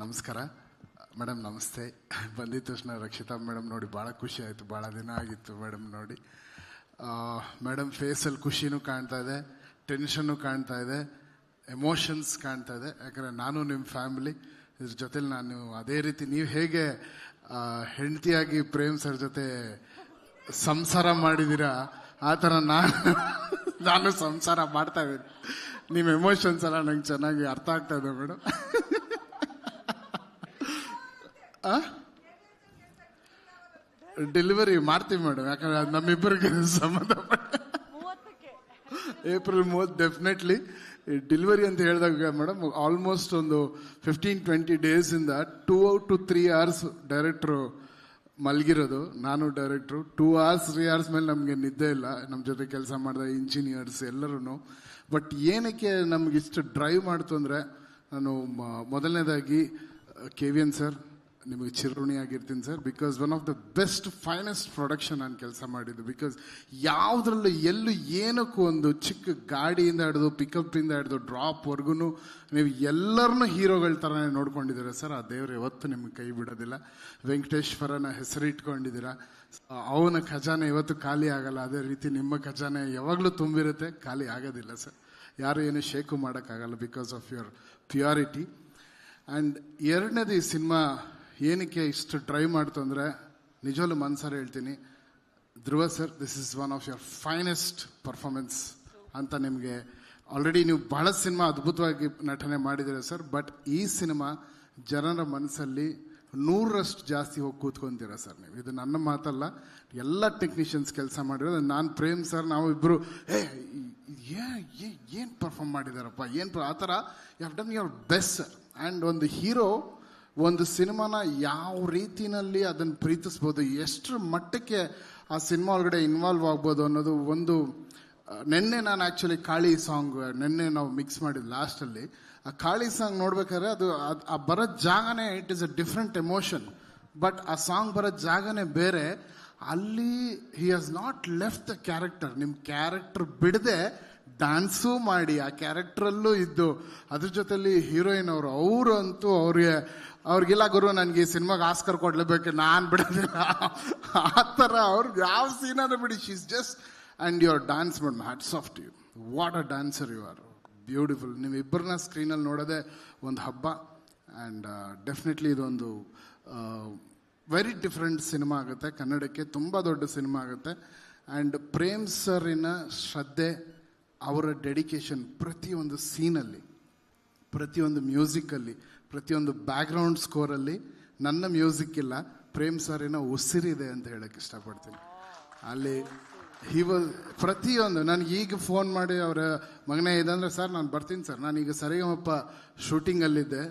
ನಮಸ್ಕಾರ ಮೇಡಮ್, ನಮಸ್ತೆ. ಬಂದಿದ್ದ ತಕ್ಷಣ ರಕ್ಷಿತಾ ಮೇಡಮ್ ನೋಡಿ ಭಾಳ ಖುಷಿ ಆಯಿತು. ಭಾಳ ದಿನ ಆಗಿತ್ತು ಮೇಡಮ್ ನೋಡಿ. ಮೇಡಮ್ ಫೇಸಲ್ಲಿ ಖುಷಿನೂ ಕಾಣ್ತಾ ಇದೆ, ಟೆನ್ಷನ್ನು ಕಾಣ್ತಾ ಇದೆ, ಎಮೋಷನ್ಸ್ ಕಾಣ್ತಾ ಇದೆ. ಯಾಕಂದರೆ ನಾನು ನಿಮ್ಮ ಫ್ಯಾಮಿಲಿ, ಇದ್ರ ಜೊತೆಲಿ ನಾನು ಅದೇ ರೀತಿ ನೀವು ಹೇಗೆ ಹೆಂಡತಿಯಾಗಿ ಪ್ರೇಮ್ ಸರ್ ಜೊತೆ ಸಂಸಾರ ಮಾಡಿದ್ದೀರಾ ಆ ಥರ ನಾನು ಸಂಸಾರ ಮಾಡ್ತಾ ಇದ್ದೀನಿ. ನಿಮ್ಮ ಎಮೋಷನ್ಸ್ ಎಲ್ಲ ನಂಗೆ ಚೆನ್ನಾಗಿ ಅರ್ಥ ಆಗ್ತಾ ಇದೆ ಮೇಡಮ್. ಡೆಲಿವರಿ ಮಾಡ್ತೀವಿ ಮೇಡಮ್, ಯಾಕಂದ್ರೆ ಅದು ನಮ್ಮಿಬ್ಬರಿಗೆ ಸಂಬಂಧಪಟ್ಟ. ಏಪ್ರಿಲ್ 30 ಡೆಫಿನೆಟ್ಲಿ ಡೆಲಿವರಿ ಅಂತ ಹೇಳಿದಾಗ ಮೇಡಮ್, ಆಲ್ಮೋಸ್ಟ್ ಒಂದು 15-20 ಡೇಸಿಂದ 2 to 3 hours ಡೈರೆಕ್ಟ್ರು ಮಲಗಿರೋದು. ನಾನು ಡೈರೆಕ್ಟ್ರು 2 hours 3 hours ಮೇಲೆ ನಮಗೆ ನಿದ್ದೆ ಇಲ್ಲ. ನಮ್ಮ ಜೊತೆ ಕೆಲಸ ಮಾಡಿದ ಇಂಜಿನಿಯರ್ಸ್ ಎಲ್ಲರೂ. ಬಟ್ ಏನಕ್ಕೆ ನಮ್ಗೆ ಇಷ್ಟು ಡ್ರೈವ್ ಮಾಡ್ತು ಅಂದರೆ, ನಾನು ಮೊದಲನೇದಾಗಿ KVN ಸರ್ ನಿಮಗೆ ಚಿರಋಣಿಯಾಗಿರ್ತೀನಿ ಸರ್. Because one of the best finest production ನಾನು ಕೆಲಸ ಮಾಡಿದ್ದು. ಬಿಕಾಸ್ ಯಾವುದ್ರಲ್ಲೂ ಎಲ್ಲೂ ಏನಕ್ಕೂ ಒಂದು ಚಿಕ್ಕ ಗಾಡಿಯಿಂದ ಹಿಡಿದು ಪಿಕಪ್ಪಿಂದ ಹಿಡಿದು ಡ್ರಾಪ್ವರೆಗೂ ನೀವು ಎಲ್ಲರನ್ನೂ ಹೀರೋಗಳ ಥರನೇ ನೋಡ್ಕೊಂಡಿದ್ದೀರಾ ಸರ್. ಆ ದೇವರು ಯಾವತ್ತೂ ನಿಮಗೆ ಕೈ ಬಿಡೋದಿಲ್ಲ. ವೆಂಕಟೇಶ್ವರನ ಹೆಸರಿಟ್ಕೊಂಡಿದ್ದೀರಾ. ಅವನ ಖಜಾನೆ ಇವತ್ತು ಖಾಲಿ ಆಗಲ್ಲ. ಅದೇ ರೀತಿ ನಿಮ್ಮ ಖಜಾನೆ ಯಾವಾಗಲೂ ತುಂಬಿರುತ್ತೆ, ಖಾಲಿ ಆಗೋದಿಲ್ಲ ಸರ್. ಯಾರು ಏನು ಶೇಕು ಮಾಡೋಕ್ಕಾಗಲ್ಲ because of your purity. And ಎರಡನೇದು, ಈ ಸಿನಿಮಾ ಏನಕ್ಕೆ ಇಷ್ಟು ಟ್ರೈ ಮಾಡ್ತು ಅಂದರೆ, ನಿಜವಲ್ಲೂ ಮನ್ಸಾರ ಹೇಳ್ತೀನಿ, Dhruva sir, this is one of your finest performance ಅಂತ. ನಿಮಗೆ ಆಲ್ರೆಡಿ ನೀವು ಬಹಳ ಸಿನಿಮಾ ಅದ್ಭುತವಾಗಿ ನಟನೆ ಮಾಡಿದ್ದೀರ ಸರ್. ಬಟ್ ಈ ಸಿನಿಮಾ ಜನರ ಮನಸ್ಸಲ್ಲಿ 100ರಷ್ಟು ಜಾಸ್ತಿ ಹೋಗಿ ಕೂತ್ಕೊಂತೀರ ಸರ್ ನೀವು. ಇದು ನನ್ನ ಮಾತಲ್ಲ, ಎಲ್ಲ ಟೆಕ್ನಿಷಿಯನ್ಸ್ ಕೆಲಸ ಮಾಡಿರೋದು. ನಾನು ಪ್ರೇಮ್ ಸರ್ ನಾವಿಬ್ಬರು ಏನು ಪರ್ಫಾರ್ಮ್ ಮಾಡಿದಾರಪ್ಪ, ಏನು ಆ ಥರ you have done your best sir. And ಒಂದು ಹೀರೋ ಒಂದು ಸಿನಿಮಾನ ಯಾವ ರೀತಿನಲ್ಲಿ ಅದನ್ನು ಪ್ರೀತಿಸ್ಬೋದು, ಎಷ್ಟರ ಮಟ್ಟಕ್ಕೆ ಆ ಸಿನಿಮಾ ಒಳಗಡೆ ಇನ್ವಾಲ್ವ್ ಆಗ್ಬೋದು ಅನ್ನೋದು ಒಂದು. ನೆನ್ನೆ ನಾನು ಆ್ಯಕ್ಚುಲಿ ಕಾಳಿ ಸಾಂಗ್ ನೆನ್ನೆ ನಾವು ಮಿಕ್ಸ್ ಮಾಡಿದ್ದು ಲಾಸ್ಟಲ್ಲಿ. ಆ ಕಾಳಿ ಸಾಂಗ್ ನೋಡ್ಬೇಕಾದ್ರೆ ಅದು ಆ ಬರೋ ಜಾಗನೇ it is a different emotion. But ಆ ಸಾಂಗ್ ಬರೋ ಜಾಗನೇ ಬೇರೆ. ಅಲ್ಲಿ he has not left the character. ನಿಮ್ಮ ಕ್ಯಾರೆಕ್ಟರ್ ಬಿಡದೆ ಡ್ಯಾನ್ಸು ಮಾಡಿ ಆ ಕ್ಯಾರೆಕ್ಟ್ರಲ್ಲೂ ಇದ್ದು, ಅದ್ರ ಜೊತೆಲಿ ಹೀರೋಯಿನ್ ಅವರು ಅಂತೂ ಅವ್ರಿಗಿಲ್ಲ ಗುರು ನನಗೆ ಈ ಸಿನಿಮಾಗೆ ಆಸ್ಕರ್ ಕೊಡ್ಲೇಬೇಕು, ನಾನು ಬಿಡೋದಿಲ್ಲ ಆ ಥರ. ಅವ್ರಿಗೆ ಯಾವ ಸೀನಾದ್ರೂ ಬಿಡಿ, she is just. And your dance madam, hats off to you. What a dancer you are, beautiful. ನೀವು ಇಬ್ಬರನ್ನ ಸ್ಕ್ರೀನಲ್ಲಿ ನೋಡೋದೇ ಒಂದು ಹಬ್ಬ. ಆ್ಯಂಡ್ ಡೆಫಿನೆಟ್ಲಿ ಇದೊಂದು ವೆರಿ ಡಿಫ್ರೆಂಟ್ ಸಿನಿಮಾ ಆಗುತ್ತೆ, ಕನ್ನಡಕ್ಕೆ ತುಂಬ ದೊಡ್ಡ ಸಿನಿಮಾ ಆಗುತ್ತೆ. ಆ್ಯಂಡ್ ಪ್ರೇಮ್ ಸರಿನ ಶ್ರದ್ಧೆ, ಅವರ ಡೆಡಿಕೇಶನ್ ಪ್ರತಿಯೊಂದು ಸೀನಲ್ಲಿ, ಪ್ರತಿಯೊಂದು ಮ್ಯೂಸಿಕಲ್ಲಿ, ಪ್ರತಿಯೊಂದು ಬ್ಯಾಕ್ಗ್ರೌಂಡ್ ಸ್ಕೋರಲ್ಲಿ ನನ್ನ ಮ್ಯೂಸಿಕ್ ಇಲ್ಲ, ಪ್ರೇಮ್ ಸರಿನ ಉಸಿರಿದೆ ಅಂತ ಹೇಳಕ್ಕೆ ಇಷ್ಟಪಡ್ತೀನಿ. ಅಲ್ಲಿ ಪ್ರತಿಯೊಂದು ನನಗೆ ಈಗ ಫೋನ್ ಮಾಡಿ ಅವರ ಮಗನೇ ಇದಂದರೆ, ಸರ್ ನಾನು ಬರ್ತೀನಿ ಸರ್, ನಾನೀಗ ಸರಿಗಮಪ್ಪ ಶೂಟಿಂಗಲ್ಲಿದ್ದೆ.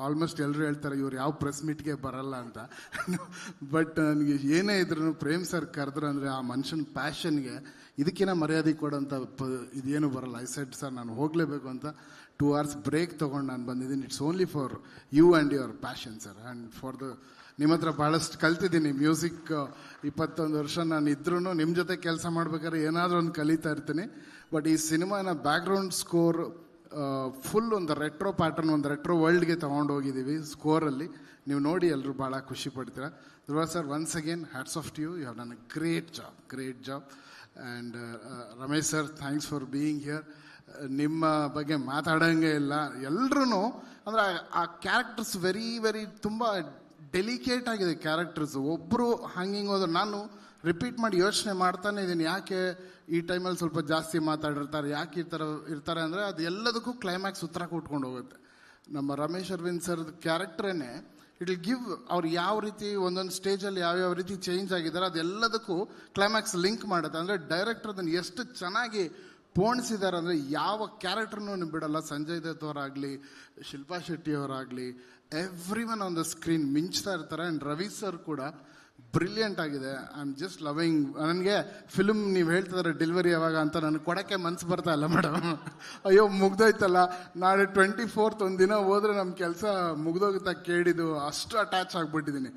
ಆಲ್ಮೋಸ್ಟ್ ಎಲ್ಲರೂ ಹೇಳ್ತಾರೆ ಇವ್ರು ಯಾವ ಪ್ರೆಸ್ ಮೀಟ್ಗೆ ಬರಲ್ಲ ಅಂತ. ಬಟ್ ನನಗೆ ಏನೇ ಇದ್ರೂ ಪ್ರೇಮ್ ಸರ್ ಕರೆದ್ರು ಅಂದರೆ ಆ ಮನುಷ್ಯನ ಪ್ಯಾಷನ್ಗೆ ಇದಕ್ಕಿಂತ ಮರ್ಯಾದೆ ಕೊಡೋಂಥ ಇದೇನು ಬರಲ್ಲ. ಐ ಸೆಡ್ ಸರ್ ನಾನು ಹೋಗಲೇಬೇಕು ಅಂತ 2 hours ಬ್ರೇಕ್ ತೊಗೊಂಡು ನಾನು ಬಂದಿದ್ದೀನಿ. It's only for you and your passion sir. And for ನಿಮ್ಮ ಹತ್ರ ಭಾಳಷ್ಟು ಕಲ್ತಿದ್ದೀನಿ. ಮ್ಯೂಸಿಕ್ 21 ವರ್ಷ ನಾನು ಇದ್ರೂ ನಿಮ್ಮ ಜೊತೆ ಕೆಲಸ ಮಾಡ್ಬೇಕಾದ್ರೆ ಏನಾದರೂ ಒಂದು ಕಲಿತಾ ಇರ್ತೀನಿ. ಬಟ್ ಈ ಸಿನಿಮಾನ ಬ್ಯಾಕ್ಗ್ರೌಂಡ್ ಸ್ಕೋರ್ ಫುಲ್ ಒಂದು ರೆಟ್ರೋ ಪ್ಯಾಟರ್ನ್, ಒಂದು ರೆಟ್ರೋ ವರ್ಲ್ಡ್ಗೆ ತೊಗೊಂಡು ಹೋಗಿದ್ದೀವಿ ಸ್ಕೋರಲ್ಲಿ. ನೀವು ನೋಡಿ ಎಲ್ಲರೂ ಭಾಳ ಖುಷಿ ಪಡ್ತೀರಾ. Dhruva sir, once again hats off to you. You have done a great job. And Ramesh sir, thanks for being here. ನಿಮ್ಮ ಬಗ್ಗೆ ಮಾತಾಡೋಂಗೆ ಇಲ್ಲ. ಎಲ್ಲರೂ ಅಂದರೆ ಆ ಕ್ಯಾರೆಕ್ಟರ್ಸ್ ವೆರಿ ತುಂಬ ಡೆಲಿಕೇಟ್ ಆಗಿದೆ ಕ್ಯಾರೆಕ್ಟರ್ಸ್. ಒಬ್ಬರು ಹಂಗಿಂಗ್ ಹೋದ್ರೆ ನಾನು ರಿಪೀಟ್ ಮಾಡಿ ಯೋಚನೆ ಮಾಡ್ತಾನೆ ಇದ್ದೀನಿ, ಯಾಕೆ ಈ ಟೈಮಲ್ಲಿ ಸ್ವಲ್ಪ ಜಾಸ್ತಿ ಮಾತಾಡಿರ್ತಾರೆ, ಯಾಕೆ ಈ ಥರ ಇರ್ತಾರೆ ಅಂದರೆ ಅದು ಎಲ್ಲದಕ್ಕೂ ಕ್ಲೈಮ್ಯಾಕ್ಸ್ ಉತ್ತರ ಕೊಟ್ಕೊಂಡು ಹೋಗುತ್ತೆ. ನಮ್ಮ ರಮೇಶ್ ಅರವಿಂದ್ ಸರ್ ಕ್ಯಾರೆಕ್ಟ್ರೇನೆ ಇಟ್ ವಿಲ್ ಗಿವ್ ಅವ್ರು ಯಾವ ರೀತಿ ಒಂದೊಂದು ಸ್ಟೇಜಲ್ಲಿ ಯಾವ್ಯಾವ ರೀತಿ ಚೇಂಜ್ ಆಗಿದ್ದಾರೆ ಅದೆಲ್ಲದಕ್ಕೂ ಕ್ಲೈಮ್ಯಾಕ್ಸ್ ಲಿಂಕ್ ಮಾಡುತ್ತೆ. ಅಂದರೆ ಡೈರೆಕ್ಟರ್ ಅದನ್ನು ಎಷ್ಟು ಚೆನ್ನಾಗಿ ಪೋಣಿಸಿದ್ದಾರೆ ಅಂದರೆ ಯಾವ ಕ್ಯಾರೆಕ್ಟರ್ನೂ ಬಿಡಲ್ಲ. ಸಂಜಯ್ ದತ್ ಅವರಾಗಲಿ, ಶಿಲ್ಪಾ ಶೆಟ್ಟಿ ಅವರಾಗಲಿ, everyone on the screen ಮಿಂಚ್ತಾ ಇರ್ತಾರೆ. ಆ್ಯಂಡ್ ರವಿ ಸರ್ ಕೂಡ ಬ್ರಿಲಿಯಂಟ್ ಆಗಿದೆ. I am just loving. ನನಗೆ ಫಿಲ್ಮ್ ನೀವು ಹೇಳ್ತಿದ್ದಾರೆ ಡೆಲಿವರಿ ಯಾವಾಗ ಅಂತ ನನಗೆ ಕೊಡೋಕ್ಕೆ ಮನಸ್ಸು ಬರ್ತಾ ಇಲ್ಲ ಮೇಡಮ್. ಅಯ್ಯೋ ಮುಗ್ದೋಯ್ತಲ್ಲ, ನಾಳೆ 24th ಒಂದಿನ ಹೋದರೆ ನಮ್ಮ ಕೆಲಸ ಮುಗ್ದೋಗುತ್ತಾ ಕೇಳಿದ್ದು, ಅಷ್ಟು ಅಟ್ಯಾಚ್ ಆಗಿಬಿಟ್ಟಿದ್ದೀನಿ.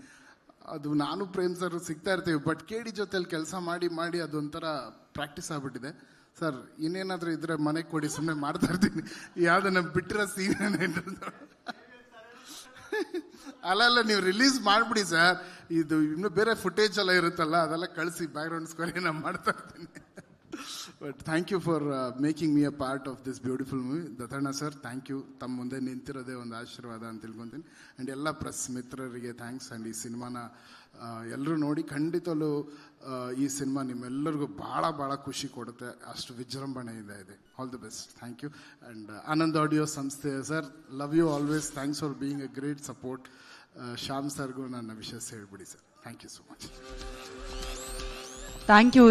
ಅದು ನಾನು ಪ್ರೇಮ್ ಸರ್ ಸಿಗ್ತಾ ಇರ್ತೀವಿ, ಬಟ್ KD ಜೊತೆಲಿ ಕೆಲಸ ಮಾಡಿ ಅದೊಂಥರ ಪ್ರಾಕ್ಟೀಸ್ ಆಗಿಬಿಟ್ಟಿದೆ. ಸರ್ ಇನ್ನೇನಾದರೂ ಇದ್ರೆ ಮನೆಗೆ ಕೊಡಿ, ಸುಮ್ಮನೆ ಮಾಡ್ತಾ ಇರ್ತೀನಿ. ಯಾವುದನ್ನ ಬಿಟ್ಟಿರೋ ಸೀನ್ ಅಲ್ಲ ನೀವು ರಿಲೀಸ್ ಮಾಡ್ಬಿಡಿ ಸರ್. ಇದು ಇನ್ನು ಬೇರೆ ಫುಟೇಜ್ ಎಲ್ಲ ಇರುತ್ತಲ್ಲ, ಅದೆಲ್ಲ ಕಳಿಸಿ ಬ್ಯಾಕ್ಗ್ರೌಂಡ್ ಸ್ಕೋರ್ ನಾನು ಮಾಡ್ತಾ ಇರ್ತೀನಿ. But thank you for making me a part of this beautiful movie. Dattanna sir, thank you. ತಮ್ಮ ಮುಂದೆ ನಿಂತಿರೋದೇ ಒಂದು ಆಶೀರ್ವಾದ ಅಂತ ತಿಳ್ಕೊತೀನಿ. ಆ್ಯಂಡ್ ಎಲ್ಲ ಪ್ರೆಸ್ ಮಿತ್ರರಿಗೆ ಥ್ಯಾಂಕ್ಸ್. ಆ್ಯಂಡ್ ಈ ಸಿನಿಮಾನ ಎಲ್ಲರೂ ನೋಡಿ ಖಂಡಿತವೂ ಈ ಸಿನಿಮಾ ನಿಮ್ಮೆಲ್ಲರಿಗೂ ಭಾಳ ಭಾಳ ಖುಷಿ ಕೊಡುತ್ತೆ. ಅಷ್ಟು ವಿಜೃಂಭಣೆಯಿಂದ ಇದೆ. All the best. Thank you. And Anand audio ಸಂಸ್ಥೆ sir, love you always. Thanks for being a great support. Shyam ಸರ್ಗೂ ನನ್ನ ವಿಷಯ ಹೇಳ್ಬಿಡಿ sir. Thank you so much. Thank you.